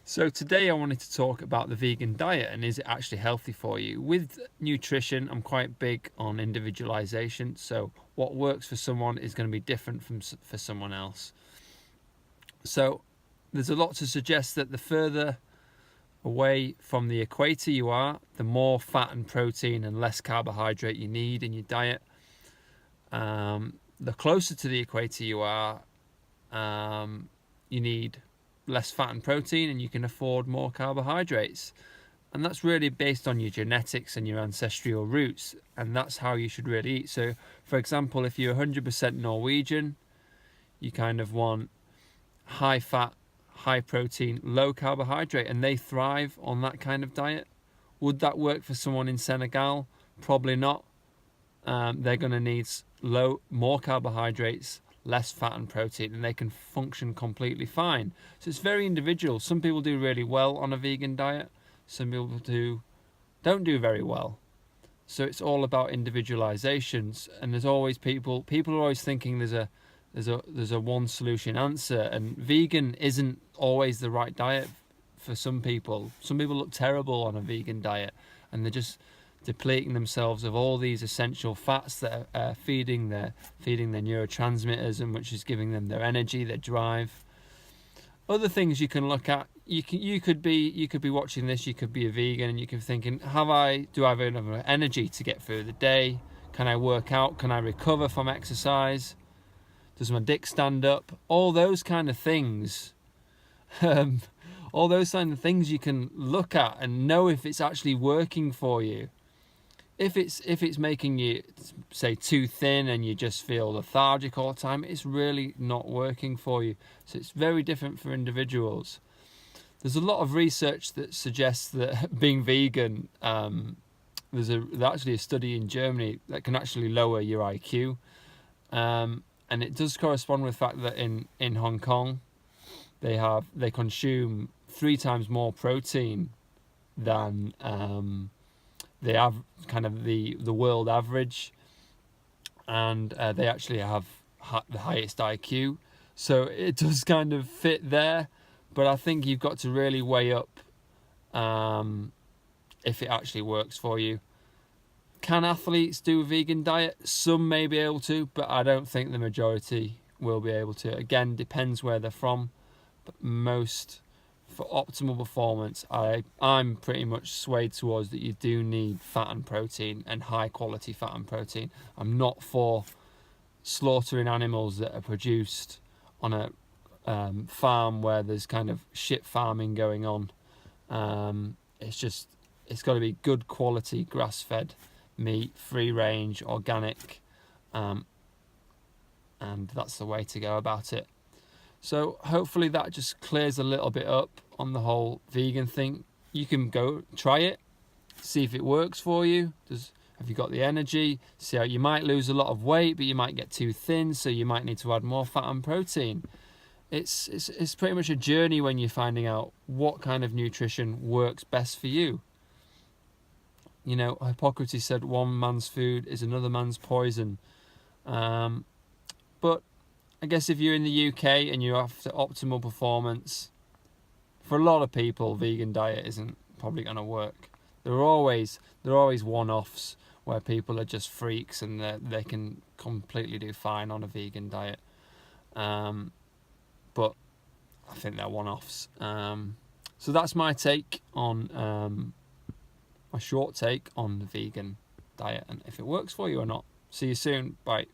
So today I wanted to talk about the vegan diet and is it actually healthy for you? With nutrition, I'm quite big on individualization. So what works for someone is going to be different for someone else. So there's a lot to suggest that the further away from the equator you are, the more fat and protein and less carbohydrate you need in your diet. The closer to the equator you are, you need less fat and protein and you can afford more carbohydrates. And that's really based on your genetics and your ancestral roots, and that's how you should really eat. So for example, if you're 100% Norwegian, you kind of want high fat, high protein, low carbohydrate, and they thrive on that kind of diet. Would that work for someone in Senegal? Probably not. They're going to need more carbohydrates, less fat and protein, and they can function completely fine. So it's very individual. Some people do really well on a vegan diet. Some people don't do very well. So it's all about individualizations. And there's always people are always thinking there's a one solution answer, and vegan isn't always the right diet for some people. Some people look terrible on a vegan diet, and they're just depleting themselves of all these essential fats that are feeding their neurotransmitters, and which is giving them their energy, their drive. Other things you can look at, you could be watching this, you could be a vegan, and you could be thinking, do I have enough energy to get through the day? Can I work out? Can I recover from exercise? Does my dick stand up? All those kind of things. All those kind of things you can look at and know if it's actually working for you. If it's making you, say, too thin and you just feel lethargic all the time, it's really not working for you. So it's very different for individuals. There's a lot of research that suggests that being vegan, there's actually a study in Germany that can actually lower your IQ. And it does correspond with the fact that in Hong Kong, they consume 3 times more protein than they have kind of the world average, and they actually have the highest IQ. So it does kind of fit there, but I think you've got to really weigh up if it actually works for you. Can athletes do a vegan diet? Some may be able to, but I don't think the majority will be able to. Again, depends where they're from, but most, for optimal performance, I'm pretty much swayed towards that you do need fat and protein, and high quality fat and protein. I'm not for slaughtering animals that are produced on a farm where there's kind of shit farming going on. It's got to be good quality grass-fed meat, free range, organic, and that's the way to go about it. So hopefully that just clears a little bit up on the whole vegan thing. You can go try it, see if it works for you. Have you got the energy? See how you might lose a lot of weight, but you might get too thin, so you might need to add more fat and protein. It's pretty much a journey when you're finding out what kind of nutrition works best for you. You know, Hippocrates said one man's food is another man's poison. But I guess if you're in the UK and you're after optimal performance, for a lot of people, vegan diet isn't probably going to work. There are always one-offs where people are just freaks and they can completely do fine on a vegan diet. But I think they're one-offs. So that's my take on my short take on the vegan diet and if it works for you or not. See you soon. Bye.